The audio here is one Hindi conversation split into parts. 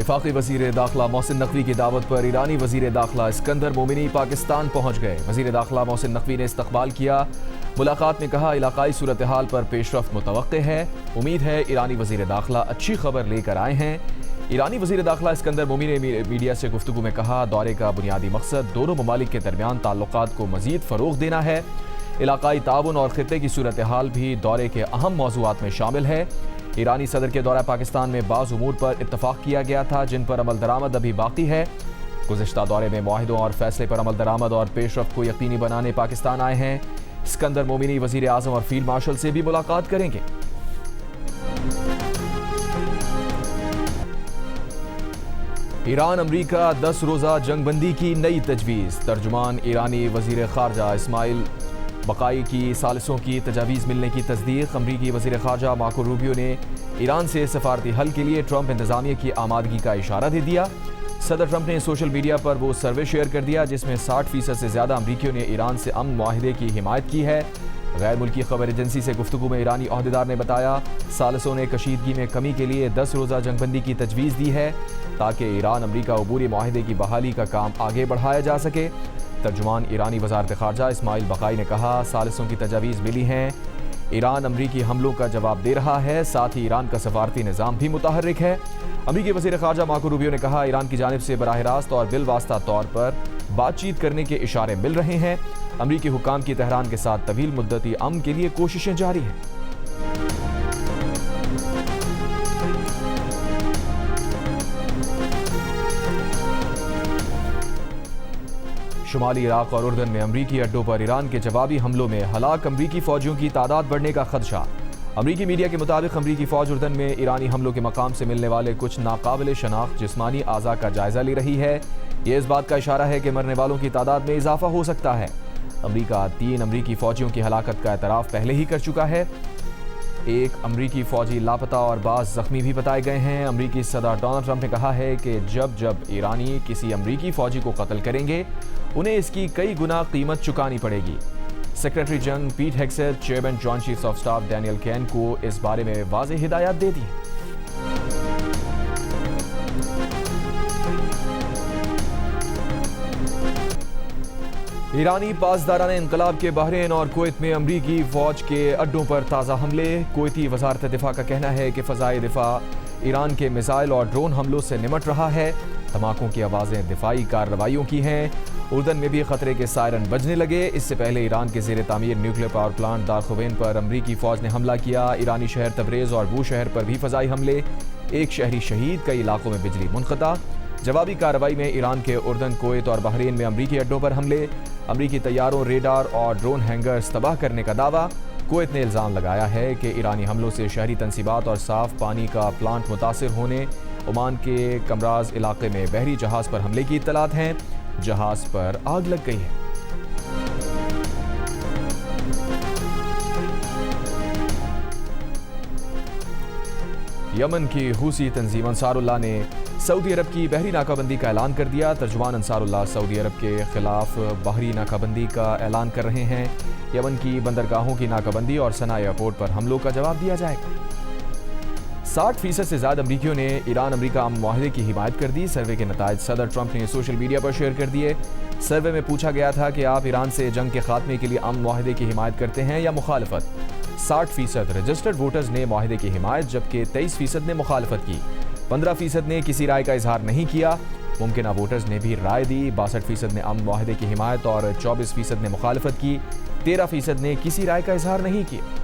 वफाकी वज़ीर दाखिला मोहसिन नकवी की दावत पर ईरानी वज़ीर दाखिला इस्कंदर मोमिनी पाकिस्तान पहुँच गए। वज़ीर दाखिला मोहसिन नकवी ने इस्तकबाल किया। मुलाकात में कहा, इलाकाई सूरत हाल पर पेशरफ्त मुतवक्के है। उम्मीद है ईरानी वज़ीर दाखिला अच्छी खबर लेकर आए हैं। ईरानी वज़ीर दाखिला इस्कंदर मोमिनी ने मीडिया से गुफ्तगू में कहा, दौरे का बुनियादी मकसद दोनों ममालिक के दरमियान ताल्लुकात को मज़ीद फ़रोग़ देना है। इलाकाई ताउन और ख़ित्ते की सूरत हाल भी दौरे के अहम मौज़ूआत में शामिल है। ईरानी सदर के दौरा पाकिस्तान में बाज़ उमूर पर इत्तफ़ाक़ किया गया था, जिन पर अमल दरामद अभी बाकी है। गुज़िश्ता दौरे में मुआहिदों और फैसले पर अमल दरामद और पेशरफ्त को यकीनी बनाने पाकिस्तान आए हैं। इस्कंदर मोमिनी वज़ीर आज़म और फील्ड मार्शल से भी मुलाकात करेंगे। ईरान अमरीका 10 रोज़ा जंगबंदी की नई तजवीज़। तर्जुमान ईरानी वज़ीर ख़ारजा इस्माइल बकाई की सालिसों की तजावीज़ मिलने की तस्दीक। अमरीकी वज़ीर ख़ारजा मार्को रूबियो ने ईरान से सफारती हल के लिए ट्रंप इंतज़ामिया की आमादगी का इशारा दे दिया। सदर ट्रंप ने सोशल मीडिया पर वो सर्वे शेयर कर दिया जिसमें 60% से ज़्यादा अमरीकियों ने ईरान से अमन मुआहिदे की हिमायत की है। गैर मुल्की खबर एजेंसी से गुफ्तगू में ईरानी ओहदेदार ने बताया, सालिसों ने कशीदगी में कमी के लिए 10 रोज़ा जंगबंदी की तजवीज़ दी है ताकि ईरान अमरीका अबूरी मुआहिदे की बहाली का काम आगे बढ़ाया जा सके। तर्जुमान ईरानी वज़ारत ख़ारजा इस्माइल बकाई ने कहा, सालिसों की तजावीज़ मिली हैं। ईरान अमरीकी हमलों का जवाब दे रहा है, साथ ही ईरान का सफारती निज़ाम भी मुतहर्रिक है। अमरीकी वज़ीर ख़ारजा मार्को रूबियो ने कहा, ईरान की जानिब से बराह रास्त और बिलवास्ता तौर पर बातचीत करने के इशारे मिल रहे हैं। अमरीकी हुक्काम की तेहरान के साथ तवील मुद्दती अमन के लिए कोशिशें जारी हैं। शुमाली इराक और उर्दन में अमरीकी अड्डों पर ईरान के जवाबी हमलों में हलाक अमरीकी फौजियों की तादाद बढ़ने का खदशा। अमरीकी मीडिया के मुताबिक अमरीकी फौज उर्दन में ईरानी हमलों के मकाम से मिलने वाले कुछ नाकाबिल शनाख्त जिस्मानी आज़ा का जायजा ले रही है। ये इस बात का इशारा है कि मरने वालों की तादाद में इजाफा हो सकता है। अमरीका 3 अमरीकी फौजियों की हलाकत का एतराफ़ पहले ही कर चुका है। एक अमरीकी फौजी लापता और बाज़ जख्मी भी बताए गए हैं। अमरीकी सदर डोनाल्ड ट्रंप ने कहा है कि जब जब ईरानी किसी अमरीकी फौजी को कत्ल करेंगे उन्हें इसकी कई गुना कीमत चुकानी पड़ेगी। सेक्रेटरी जंग Pete Hegseth chairman joint chiefs of staff Daniel Caine को इस बारे में वाज़ेह हिदायत दे दी। ईरानी पासदारान इनकलाब के बहरीन और कुवैत में अमरीकी फौज के अड्डों पर ताज़ा हमले। कुवैती वज़ारत दिफा का कहना है कि फ़ज़ाई दिफा ईरान के मिसाइल और ड्रोन हमलों से निमट रहा है। धमाकों की आवाज़ें दिफाई कार्रवाइयों की हैं। उर्दन में भी खतरे के सायरन बजने लगे। इससे पहले ईरान के ज़ेर तामीर न्यूक्लियर पावर प्लांट दारखुवैन पर अमरीकी फ़ौज ने हमला किया। ईरानी शहर तबरेज़ और बू शहर पर भी फ़ज़ाई हमले। एक शहरी शहीद, कई इलाकों में बिजली मुनक़ता। जवाबी कार्रवाई में ईरान के उर्दन, कुवैत और बहरीन में अमरीकी अड्डों पर हमले। अमरीकी तैयारों, रेडार और ड्रोन हैंगर्स तबाह करने का दावा। कुवैत ने इल्ज़ाम लगाया है कि ईरानी हमलों से शहरी तनसीबात और साफ पानी का प्लांट मुतासिर होने। ओमान के कमराज इलाके में बहरी जहाज़ पर हमले की इत्तलात हैं। जहाज़ पर आग लग गई है। यमन की हूसी तंजीम अंसारुल्लाह ने सऊदी अरब की बहरी नाकाबंदी का ऐलान कर दिया। तर्जुमान अंसारुल्लाह सऊदी अरब के खिलाफ बहरी नाकाबंदी का ऐलान कर रहे हैं। यमन की बंदरगाहों की नाकाबंदी और सना एयरपोर्ट पर हमलों का जवाब दिया जाएगा। 60% से ज़्यादा अमरीकियों ने ईरान अमरीका अमन मुआहिदे की हिमायत कर दी। सर्वे के नताइज सदर ट्रंप ने सोशल मीडिया पर शेयर कर दिए। सर्वे में पूछा गया था कि आप ईरान से जंग के खात्मे के लिए अमन मुआहिदे की हिमायत करते हैं या मुखालफत। 60% रजिस्टर्ड वोटर्स ने मुआहिदे की हिमायत, जबकि 23% ने मुखालफत की। 15% ने किसी राय का इजहार नहीं किया। मुमकिन वोटर्स ने भी राय दी। 62% ने अमन मुआहिदे की हिमायत और 24% ने मुखालफत की। 13% ने किसी राय का इजहार नहीं किया।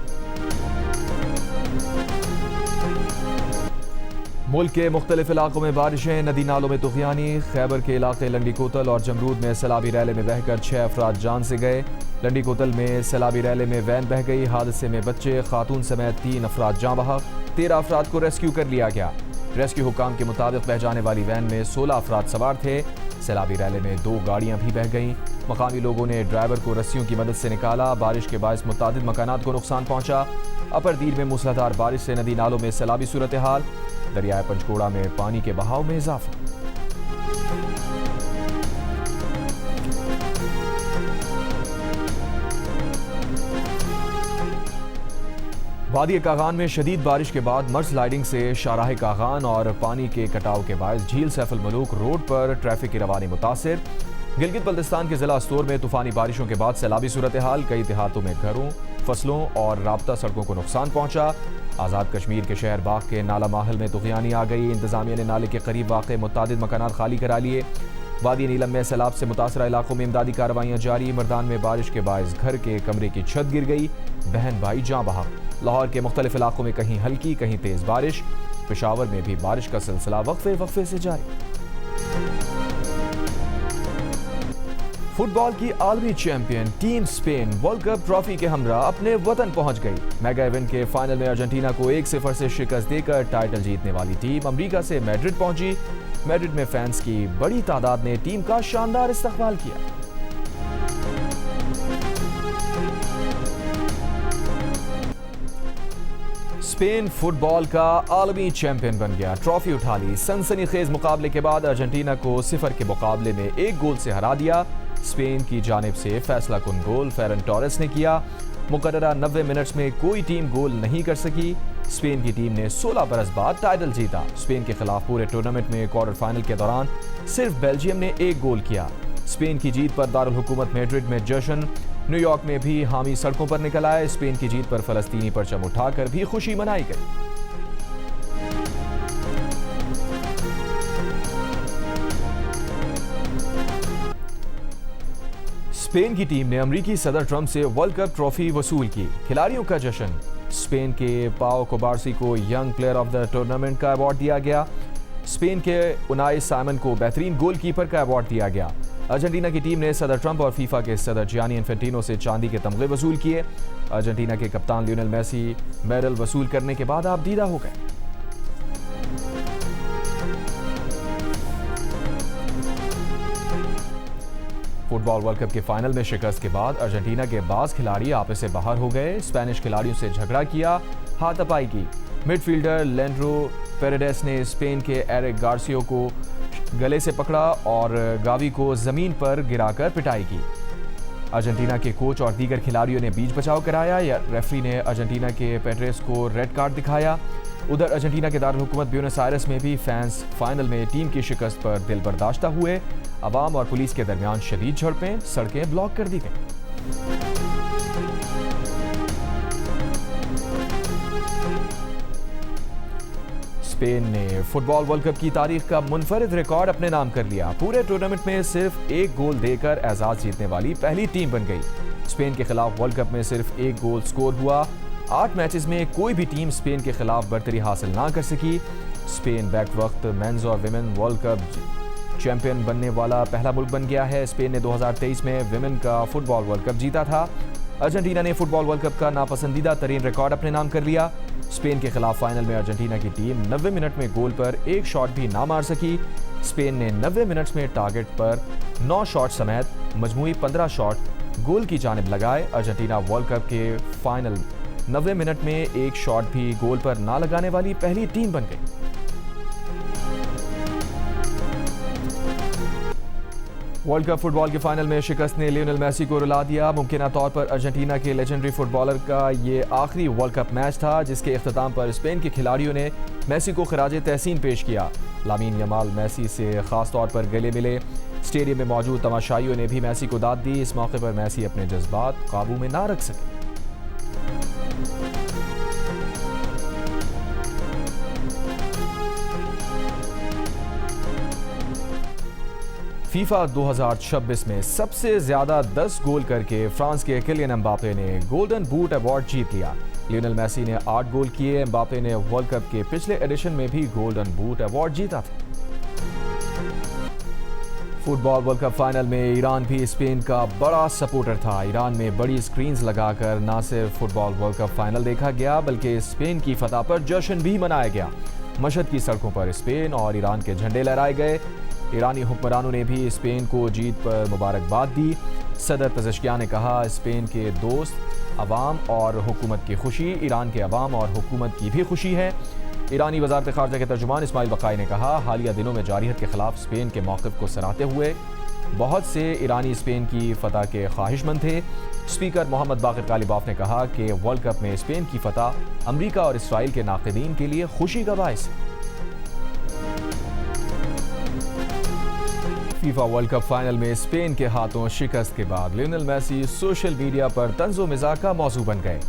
मुल्क के मुख्तलिफ इलाकों में बारिशें, नदी नालों में तुग़यानी। खैबर के इलाके लंडी कोतल और जमरूद में सैलाबी रैले में बहकर 6 अफराद जान से गए। लंडी कोतल में सैलाबी रैले में वैन बह गई। हादसे में बच्चे, खातून समेत 3 अफराद जाँ बहक। 13 अफराद को रेस्क्यू कर लिया गया। रेस्क्यू हुकाम के मुताबिक बह जाने वाली वैन में 16 अफराद सवार थे। सैलाबी रैले में 2 गाड़ियां भी बह गईं। मकामी लोगों ने ड्राइवर को रस्सियों की मदद से निकाला। बारिश के बायस मुतादिद मकानात को नुकसान पहुंचा। अपर दीर में मूसलाधार बारिश से नदी नालों में सैलाबी सूरत हाल। दरियाए पंचकोड़ा में पानी के बहाव में इजाफा। वादी कागान में शदीद बारिश के बाद मर्ज स्लाइडिंग से शाहराह कागान और पानी के कटाव के बायस झील सैफुल मलूक रोड पर ट्रैफिक की रवानी मुतासिर। गिलगित बल्तिस्तान के जिला अस्तोर में तूफानी बारिशों के बाद सैलाबी सूरत हाल, कई देहातों में घरों, फसलों और राब्ता सड़कों को नुकसान पहुंचा। आज़ाद कश्मीर के शहर बाग के नाला माहल में तूफानी आ गई। इंतजामिया ने नाले के करीब वाक़ मुतादिद मकानात खाली करा लिए। वादी नीलम में सैलाब से मुतासरा इलाकों में इमदादी कार्रवाइयाँ जारी। मर्दान में बारिश के बायस घर के कमरे की छत गिर गई, बहन भाई जाँ बहा। लाहौर के मुख्तलिफ इलाकों में कहीं हल्की कहीं तेज बारिश। पेशावर में भी बारिश का सिलसिला वक्फे से जारी। फुटबॉल की आलमी champion team Spain world cup trophy के हमरा अपने वतन पहुंच गई। मेगा इवेंट के फाइनल में अर्जेंटीना को 1-0 से शिकस्त देकर टाइटल जीतने वाली टीम अमेरिका से मैड्रिड पहुंची। मैड्रिड में फैंस की बड़ी तादाद ने टीम का शानदार इस्तकबाल किया। स्पेन फुटबॉल का आलमी चैंपियन बन गया, ट्रॉफी उठा ली। सनसनीखेज मुकाबले के बाद अर्जेंटीना को 0 के मुकाबले में 1 गोल से हरा दिया। स्पेन की जानिब से फैसला कुन गोल फेरन टोरेस ने किया। मुकर्ररा 90 मिनट्स में कोई टीम गोल नहीं कर सकी। स्पेन की टीम ने 16 बरस बाद टाइटल जीता। स्पेन के खिलाफ पूरे टूर्नामेंट में क्वार्टर फाइनल के दौरान सिर्फ बेल्जियम ने 1 गोल किया। स्पेन की जीत पर दारुल हुकूमत मैड्रिड में जश्न, न्यूयॉर्क में भी हामी सड़कों पर निकल आए। स्पेन की जीत पर फलस्तीनी परचम उठाकर भी खुशी मनाई गई। स्पेन की टीम ने अमेरिकी सदर ट्रंप से वर्ल्ड कप ट्रॉफी वसूल की। खिलाड़ियों का जश्न। स्पेन के पाओ कोबार्सी को young player of the tournament का अवार्ड दिया गया। स्पेन के उनाई साइमन को बेहतरीन गोलकीपर का अवार्ड दिया गया। अर्जेंटीना की टीम ने सदर ट्रंप और फीफा के सदर जियानी इन्फेंटिनो से चांदी के तमगे वसूल किए। अर्जेंटीना के कप्तान लियोनेल मेसी मेडल वसूल करने के बाद आपदीदा हो गए। फुटबॉल वर्ल्ड कप के फाइनल में शिकस्त के बाद अर्जेंटीना के बाज खिलाड़ी आपस से बाहर हो गए। स्पेनिश खिलाड़ियों से झगड़ा किया, हाथापाई की। मिडफील्डर लेंड्रो पेरेडेस ने स्पेन के एरिक गार्सिया को गले से पकड़ा और गावी को जमीन पर गिराकर पिटाई की। अर्जेंटीना के कोच और दीगर खिलाड़ियों ने बीच बचाव कराया या रेफरी ने अर्जेंटीना के पेड्रेस को रेड कार्ड दिखाया। उधर अर्जेंटीना के दारुल हुकूमत ब्यूनस आयर्स में भी फैंस फाइनल में टीम की शिकस्त पर दिल बर्दाश्ता हुए। अवाम और पुलिस के दरमियान शदीद झड़पें, सड़कें ब्लॉक कर दी गईं। स्पेन ने फुटबॉल वर्ल्ड कप की तारीख का मुनफरिद रिकॉर्ड अपने नाम कर लिया। पूरे टूर्नामेंट में सिर्फ 1 गोल देकर एजाज जीतने वाली पहली टीम बन गई। स्पेन के खिलाफ वर्ल्ड कप में सिर्फ 1 गोल स्कोर हुआ। 8 मैचेस में कोई भी टीम स्पेन के खिलाफ बर्तरी हासिल ना कर सकी। स्पेन बैक वक्त मेंस और विमेन वर्ल्ड कप चैंपियन बनने वाला पहला मुल्क बन गया है। स्पेन ने 2023 में विमेन का फुटबॉल वर्ल्ड कप जीता था। अर्जेंटीना ने फुटबॉल वर्ल्ड कप का नापसंदीदा तरीन रिकॉर्ड अपने नाम कर लिया। स्पेन के खिलाफ फाइनल में अर्जेंटीना की टीम 90 मिनट में गोल पर 1 शॉट भी ना मार सकी। स्पेन ने 90 मिनट्स में टारगेट पर 9 शॉट समेत मजमूई 15 शॉट गोल की जानिब लगाए। अर्जेंटीना वर्ल्ड कप के फाइनल 90 मिनट में 1 शॉट भी गोल पर ना लगाने वाली पहली टीम बन गई। वर्ल्ड कप फुटबॉल के फाइनल में शिकस्त ने लियोनेल मेसी को रुला दिया। मुमकिन तौर पर अर्जेंटीना के लेजेंडरी फुटबॉलर का ये आखिरी वर्ल्ड कप मैच था, जिसके इख्तिताम पर स्पेन के खिलाड़ियों ने मेसी को खराज तहसीन पेश किया। लामीन यमाल मेसी से खास तौर पर गले मिले। स्टेडियम में मौजूद तमाशाइयों ने भी मेसी को दाद दी। इस मौके पर मेसी अपने जज्बात काबू में ना रख सके। फीफा 2026 में सबसे ज्यादा 10 गोल करके फ्रांस के किलियन एम्बापे ने गोल्डन बूट अवार्ड जीत लिया। लियोनेल मेसी ने 8 गोल किए। एम्बापे ने वर्ल्ड कप के पिछले एडिशन में भी गोल्डन बूट अवार्ड जीता था। फुटबॉल वर्ल्ड कप फाइनल में ईरान भी स्पेन का बड़ा सपोर्टर था। ईरान में बड़ी स्क्रीन्स लगाकर न सिर्फ फुटबॉल वर्ल्ड कप फाइनल देखा गया, बल्कि स्पेन की फतह पर जश्न भी मनाया गया। मशहद की सड़कों पर स्पेन और ईरान के झंडे लहराए गए। ईरानी हुक्मरानों ने भी स्पेन को जीत पर मुबारकबाद दी। सदर पेज़ेश्कियान ने कहा, स्पेन के दोस्त अवाम और हुकूमत की खुशी ईरान के अवाम और हुकूमत की भी खुशी है। ईरानी वज़ारत ख़ारजा के तर्जुमान इस्माइल बकाई ने कहा, हालिया दिनों में जारियत के खिलाफ स्पेन के मौक़िफ़ को सराहते हुए बहुत से ईरानी स्पेन की फतह के ख्वाहिशमंद थे। स्पीकर मोहम्मद बाकिर कालिबाफ ने कहा कि वर्ल्ड कप में स्पेन की फतह अमरीका और इसराइल के नाक़िदीन के लिए खुशी का बाइस है। फीफा वर्ल्ड कप फाइनल में स्पेन के हाथों शिकस्त के बाद लियोनेल मेसी सोशल मीडिया पर तंज़ो मिज़ाक का मौजू बन गए।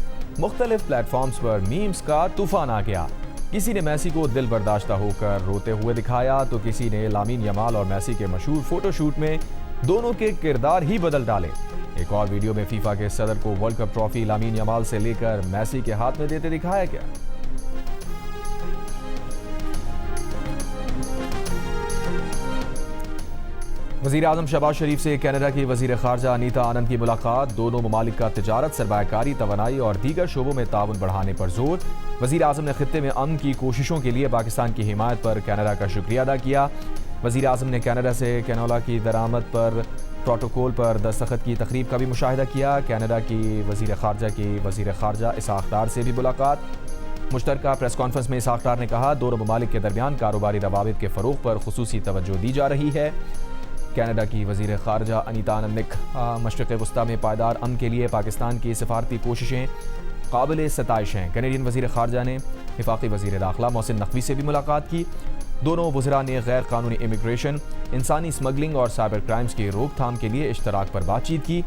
मुख्तलिफ प्लेटफॉर्म्स पर मीम्स का तूफान आ गया। किसी ने मेसी को दिल बर्दाश्ता होकर रोते हुए दिखाया तो किसी ने लामीन यमाल और मेसी के मशहूर फोटोशूट में दोनों के किरदार ही बदल डाले। एक और वीडियो में फीफा के सदर को वर्ल्ड कप ट्रॉफी लामीन यमाल से लेकर मेसी के हाथ में देते दिखाया गया। वज़ीर आज़म शहबाज शरीफ से कनाडा की वज़ीर ख़ारजा अनीता आनंद की मुलाकात। दोनों ममालिक का तिजारत, सरमायाकारी, तवानाई और दीगर शोबों में ताउन बढ़ाने पर जोर। वज़ीर आज़म ने खित्ते में अमन की कोशिशों के लिए पाकिस्तान की हिमायत पर कनाडा का शुक्रिया अदा किया। वज़ीर आज़म ने कनाडा से कैनोला की दरामद पर प्रोटोकॉल पर दस्तखत की तकरीब का भी मुशाहिदा किया। कनाडा की वज़ीर ख़ारजा इसहाक़ डार से भी मुलाकात। मुश्तरका प्रेस कॉन्फ्रेंस में इसहाक़ डार ने कहा, दोनों ममालिक के दरमियान कारोबारी रवाबित के फ़रोग़ पर खुसूसी तवज्जो दी जा रही है। कनाडा की वज़ीर ख़ारजा अनीता आनंद ने कहा, मशरिक़ वस्ता में पायदार अमन के लिए पाकिस्तान की सफारती कोशिशें काबिल सताइश हैं। कैनेडियन वज़ीर ख़ारजा ने वफाकी वज़ीर दाखिला मोहसिन नकवी से भी मुलाकात की। दोनों वज़रा ने गैर कानूनी इमिग्रेशन, इंसानी स्मगलिंग और साइबर क्राइम्स की रोकथाम के लिए इश्तराक पर बातचीत की।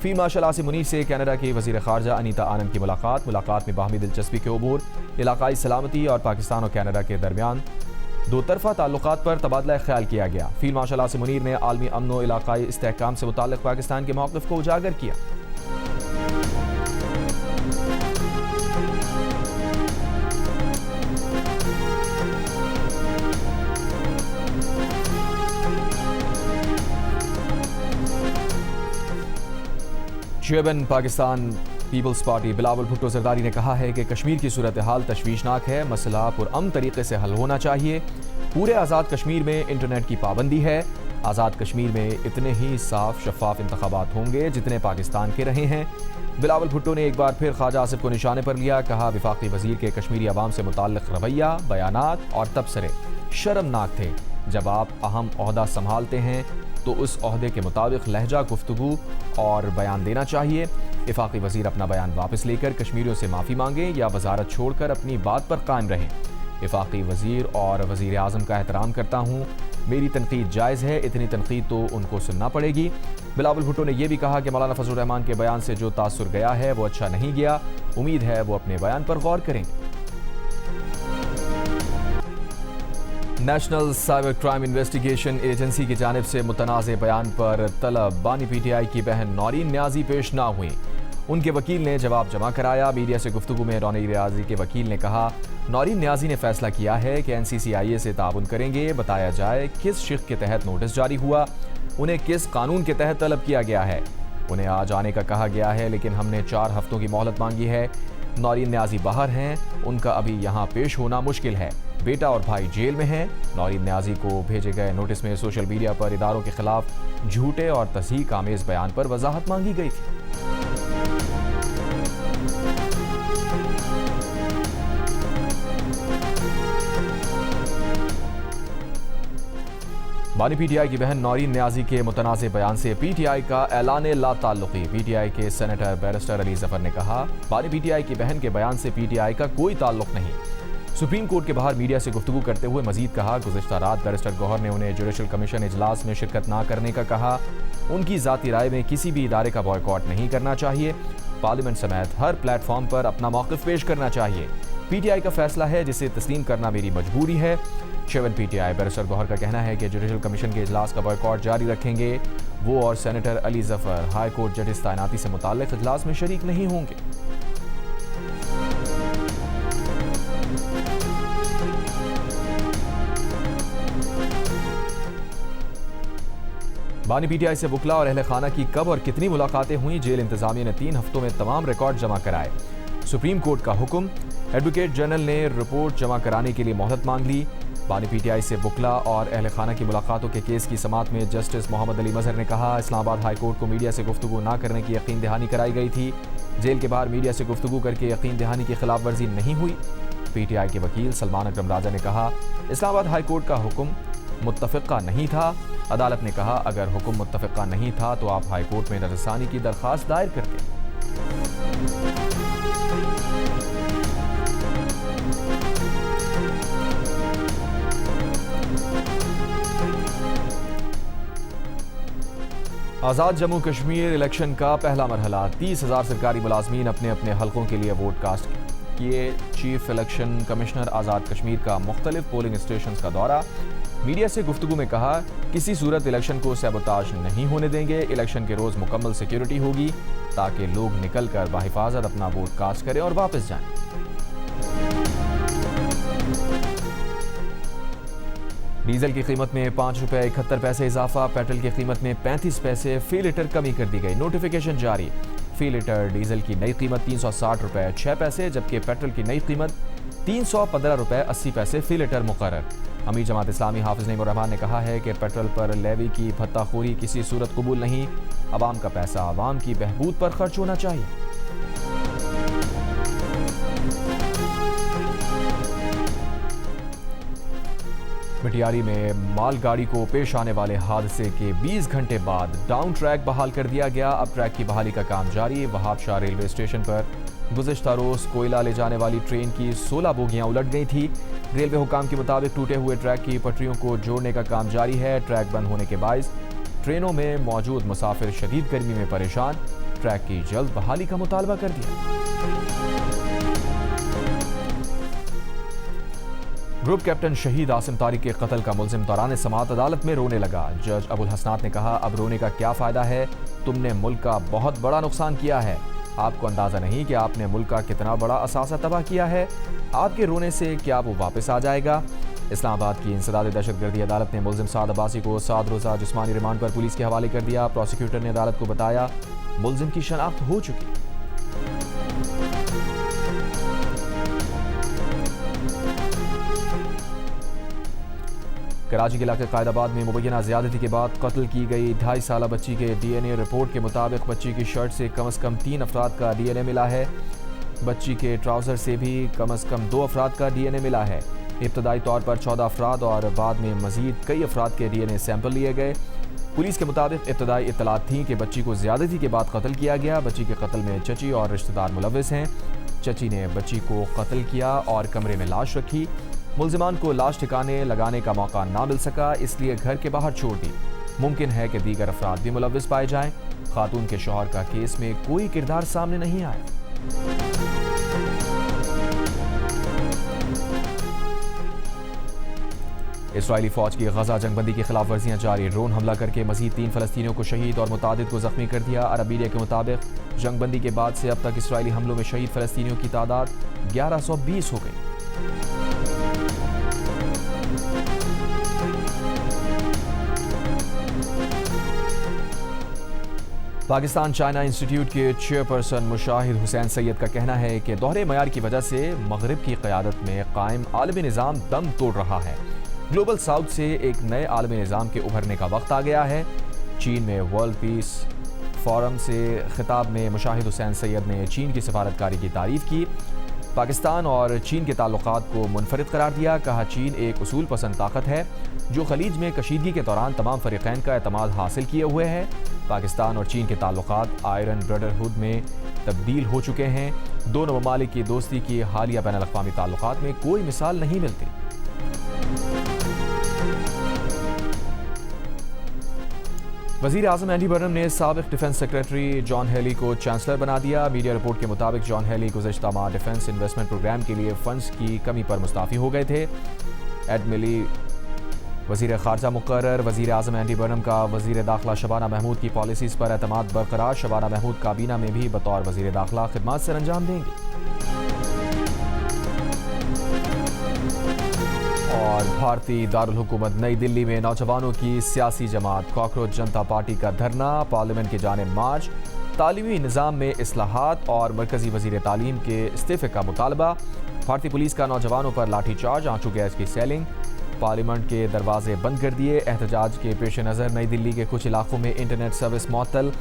फील्ड मार्शल आसिम मुनीर से कनाडा की वज़ीर ख़ारजा अनीता आनंद की मुलाकात में बाहमी दिलचस्पी के उमूर, इलाकाई सलामती और पाकिस्तान और कनाडा के दरमियान दो तरफा ताल्लुकात पर तबादला ख्याल किया गया। फील्ड मार्शल आसिम मुनीर ने आलमी अमन और इलाकाई इस्तेहकाम से मुताल्लिक़ पाकिस्तान के मौक़िफ़ को उजागर किया। चेयरमैन पाकिस्तान पीपल्स पार्टी बिलावल भुट्टो जरदारी ने कहा है कि कश्मीर की सूरत हाल तशवीशनाक है, मसला पुरअमन तरीके से हल होना चाहिए। पूरे आज़ाद कश्मीर में इंटरनेट की पाबंदी है। आज़ाद कश्मीर में इतने ही साफ शफाफ इंतखाबात होंगे जितने पाकिस्तान के रहे हैं। बिलावल भुट्टो ने एक बार फिर ख्वाजा आसिफ को निशाने पर लिया। कहा, वफाकी वज़ीर के कश्मीरी अवाम से मुताल्लिक़ रवैया, बयानात और तबसरे शर्मनाक थे। जब आप अहम ओहदा संभालते हैं तो उस ओहदे के मुताबिक लहजा, गुफ्तगू और बयान देना चाहिए। वफाकी वज़ीर अपना बयान वापस लेकर कश्मीरियों से माफ़ी मांगें या वजारत छोड़कर अपनी बात पर कायम रहें। वफाकी वज़ीर और वज़ीर आज़म का एहतराम करता हूँ। मेरी तनकीद जायज़ है, इतनी तनकीद तो उनको सुनना पड़ेगी। बिलावल भुट्टो ने यह भी कहा कि मौलाना फजलुर रहमान के बयान से जो तासुर गया है वो अच्छा नहीं गया। उम्मीद है वो अपने बयान पर गौर करेंगे। National cyber crime investigation agency की जानिब से मुतनाज़ बयान पर तलब बानी PTI की बहन नौरीन न्याजी पेश ना हुई। उनके वकील ने जवाब जमा कराया। मीडिया से गुफ्तगू में नौरीन न्याजी के वकील ने कहा, नौरीन न्याजी ने फैसला किया है कि NCCIA से ताउन करेंगे। बताया जाए किस शिक के तहत नोटिस जारी हुआ, उन्हें किस कानून के तहत तलब किया गया है। उन्हें आज आने का कहा गया है, लेकिन हमने 4 हफ्तों की मोहलत मांगी है। नौरीन न्याजी बाहर हैं, उनका अभी यहाँ पेश होना मुश्किल है। बेटा और भाई जेल में हैं। नौरीन न्याजी को भेजे गए नोटिस में सोशल मीडिया पर इदारों के खिलाफ झूठे और तस्दीक आमेज बयान पर वजाहत मांगी गई थी। बानी PTI की बहन नौरीन न्याजी के मुतनाज़े बयान से PTI का ऐलान ला ताल्लुकी। PTI के सेनेटर बैरिस्टर अली जफर ने कहा, बानी PTI की बहन के बयान से PTI का कोई ताल्लुक नहीं। सुप्रीम कोर्ट के बाहर मीडिया से गुफ्तगू करते हुए मजीद कहा, गुज़िश्ता रात बैरिस्टर गौहर ने उन्हें जुडिशल कमीशन इजलास में शिरकत ना करने का कहा। उनकी ज़ाती राय में किसी भी इदारे का बॉयकॉट नहीं करना चाहिए। पार्लियामेंट समेत हर प्लेटफॉर्म पर अपना मौक़िफ़ पेश करना चाहिए। PTI का फैसला है जिसे तस्लीम करना मेरी मजबूरी है। चेयरमैन PTI बैरिस्टर गौहर का कहना है कि जुडिशल कमीशन के इजलास का बॉयकॉट जारी रखेंगे। वो और senator Ali Zafar high court जजिस तैनाती से मुताल्लिक़ इजलास में शरीक नहीं होंगे। बानी PTI से वकला और अहले खाना की कब और कितनी मुलाकातें हुई, जेल इंतजामिया ने 3 हफ्तों में तमाम रिकॉर्ड जमा कराए। सुप्रीम कोर्ट का हुक्म, एडवोकेट जनरल ने रिपोर्ट जमा कराने के लिए मोहलत मांग ली। बानी PTI से वकला और अहले खाना की मुलाकातों के केस की समाअत में जस्टिस मोहम्मद अली मजहर ने कहा, इस्लामाबाद हाई कोर्ट को मीडिया से गुफ्तगू ना करने की यकीन दहानी कराई गई थी। जेल के बाहर मीडिया से गुफ्तगू करके यकीन दहानी की खिलाफ वर्जी नहीं हुई। PTI के वकील सलमान अकरम राजा ने कहा, इस्लामाबाद हाई कोर्ट का हुक्म मुत्तफ़िक़ा नहीं था। अदालत ने कहा, अगर हुक्म मुत्तफ़िक़ा नहीं था तो आप हाई कोर्ट में नज़रसानी की दरख्वास्त दायर करते। आज़ाद जम्मू कश्मीर इलेक्शन का पहला मरहला। 30,000 सरकारी मुलाजमीन अपने अपने हलकों के लिए वोट कास्ट किए। Chief election commissioner Azad Kashmir का मुख्तलिफ पोलिंग स्टेशन का दौरा। मीडिया से गुफ्तगू में कहा, किसी सूरत इलेक्शन को सैबोताज नहीं होने देंगे। इलेक्शन के रोज़ मुकम्मल सिक्योरिटी होगी ताकि लोग निकल कर बाहिफाजत अपना वोट कास्ट करें और वापस जाएं। डीजल की कीमत में 5 रुपये 71 पैसे इजाफा। पेट्रोल की कीमत में 35 पैसे फी लीटर कमी कर दी गई। नोटिफिकेशन जारी। फी लीटर डीजल की नई कीमत 360 रुपये 6 पैसे, जबकि पेट्रोल की नई कीमत 315 रुपये 80 पैसे फी लीटर मुकर्रर। अमीर जमात इस्लामी हाफिज नईमुर रहमान ने कहा है कि पेट्रोल पर लेवी की भत्ताखोरी किसी सूरत कबूल नहीं। अवाम का पैसा अवाम की बहबूद पर खर्च होना चाहिए। मटियारी में मालगाड़ी को पेश आने वाले हादसे के 20 घंटे बाद डाउन ट्रैक बहाल कर दिया गया। अब ट्रैक की बहाली का काम जारी। वहाब शाह रेलवे स्टेशन पर गुज़िश्ता रोज़ कोयला ले जाने वाली ट्रेन की 16 बोगियां उलट गई थी। रेलवे हुकाम के मुताबिक टूटे हुए ट्रैक की पटरियों को जोड़ने का काम जारी है। ट्रैक बंद होने के बायस ट्रेनों में मौजूद मुसाफिर शदीद गर्मी में परेशान। ट्रैक की जल्द बहाली का मुतालबा कर दिया। ग्रुप कैप्टन शहीद आसिम तारिक के कत्ल का मुल्जिम दौरान समाअत अदालत में रोने लगा। जज अबुल हसनात ने कहा, अब रोने का क्या फ़ायदा है, तुमने मुल्क का बहुत बड़ा नुकसान किया है। आपको अंदाज़ा नहीं कि आपने मुल्क का कितना बड़ा असासा तबाह किया है। आपके रोने से क्या वो वापस आ जाएगा। इस्लामाबाद की इंसदाद दहशतगर्दी अदालत ने मुल्जिम साद अब्बासी को 7 रोज़ा जिस्मानी रिमांड पर पुलिस के हवाले कर दिया। प्रोसिक्यूटर ने अदालत को बताया, मुल्जिम की शनाख्त हो चुकी। कराची के इलाके कायदाबाद में मुबैना ज़्यादती के बाद कत्ल की गई 2.5 साला बच्ची के DNA रिपोर्ट के मुताबिक बच्ची की शर्ट से कम से कम 3 अफराद का DNA मिला है। बच्ची के ट्राउज़र से भी कम 2 अफराद का DNA मिला है। इब्तदाई तौर पर 14 अफराद और बाद में मज़ीद कई अफराद के DNA सैंपल लिए गए। पुलिस के मुताबिक इब्तदाई इत्तलात थी कि बच्ची को ज़्यादती के बाद कत्ल किया गया। बच्ची के कत्ल में चची और रिश्तेदार मुलव्विस हैं। चची ने बच्ची को कत्ल किया और कमरे में लाश रखी। मुल्जिमान को लाश ठिकाने लगाने का मौका ना मिल सका, इसलिए घर के बाहर छोड़ दी। मुमकिन है कि दीगर अफराद भी मुलव्विस पाए जाएं। खातून के शौहर का केस में कोई किरदार सामने नहीं आया। इस्राएली फौज की गजा जंगबंदी की खिलाफ वर्जियां जारी। ड्रोन हमला करके मजीद 3 फलस्तीनियों को शहीद और मुतादिद को जख्मी कर दिया। अरब मीडिया के मुताबिक जंगबंदी के बाद से अब तक इस्राएली हमलों में शहीद फलस्तीनियों की तादाद 1120 हो गई। पाकिस्तान चाइना इंस्टीट्यूट के चेयरपर्सन मुशाहिद हुसैन सैयद का कहना है कि दोहरे मयार की वजह से मगरिब की क़यादत में कायम आलमी निज़ाम दम तोड़ रहा है। ग्लोबल साउथ से एक नए आलमी निज़ाम के उभरने का वक्त आ गया है। चीन में वर्ल्ड पीस फोरम से खिताब में मुशाहिद हुसैन सैयद ने चीन की सफारतकारी की तारीफ़ की। पाकिस्तान और चीन के ताल्लुकात को मुनफरिद करार दिया। कहा, चीन एक उसूल पसंद ताकत है जो खलीज में कशीदगी के दौरान तमाम फरीकैन का एतमाद हासिल किए हुए है। पाकिस्तान और चीन के ताल्लुकात आयरन ब्रदरहुड में तब्दील हो चुके हैं। दोनों ममालिक की दोस्ती की हालिया बैन अल-अक़वामी ताल्लुकात में कोई मिसाल नहीं मिलती। वज़ीर आज़म एंडी बर्नम ने साबिक़ डिफेंस सेक्रेटरी जॉन हेली को चांसलर बना दिया। मीडिया रिपोर्ट के मुताबिक जॉन हेली गुज़श्ता माह डिफेंस इन्वेस्टमेंट प्रोग्राम के लिए फंड्स की कमी पर मुस्ताफ़ी हो गए थे। एड मिली वज़ीर ख़ारजा मुक़र्रर। वज़ीर आज़म एंडी बर्नम का वज़ीर दाखिला शबाना महमूद की पॉलिसीज़ पर एतमाद बरकरार। शबाना महमूद काबीना में भी बतौर वज़ीर दाखिला खिदमत सर अंजाम देंगी। और भारतीय दारुल हुकूमत नई दिल्ली में नौजवानों की सियासी जमात कॉकरोच जनता पार्टी का धरना, पार्लियामेंट की जानिब मार्च, तालीमी निज़ाम में इस्लाहात और मरकज़ी वज़ीर तालीम के इस्तीफ़े का मुतालबा। भारतीय पुलिस का नौजवानों पर लाठीचार्ज, आंसू गैस की सेलिंग। पार्लियामेंट के दरवाजे बंद कर दिए। एहतजाज के पेश नज़र नई दिल्ली के कुछ इलाकों में इंटरनेट सर्विस मुअत्तल।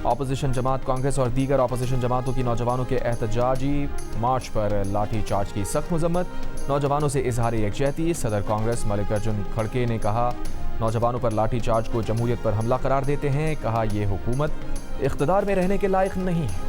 अपोजिशन जमात कांग्रेस और दीगर अपोजिशन जमातों की नौजवानों के एहतजाजी मार्च पर लाठी चार्ज की सख्त मजम्मत। नौजवानों से इजहार यकजहती। सदर कांग्रेस मल्लिकार्जुन खड़गे ने कहा, नौजवानों पर लाठी चार्ज को जमहूरियत पर हमला करार देते हैं। कहा, यह हुकूमत इख्तिदार में रहने के लायक नहीं है।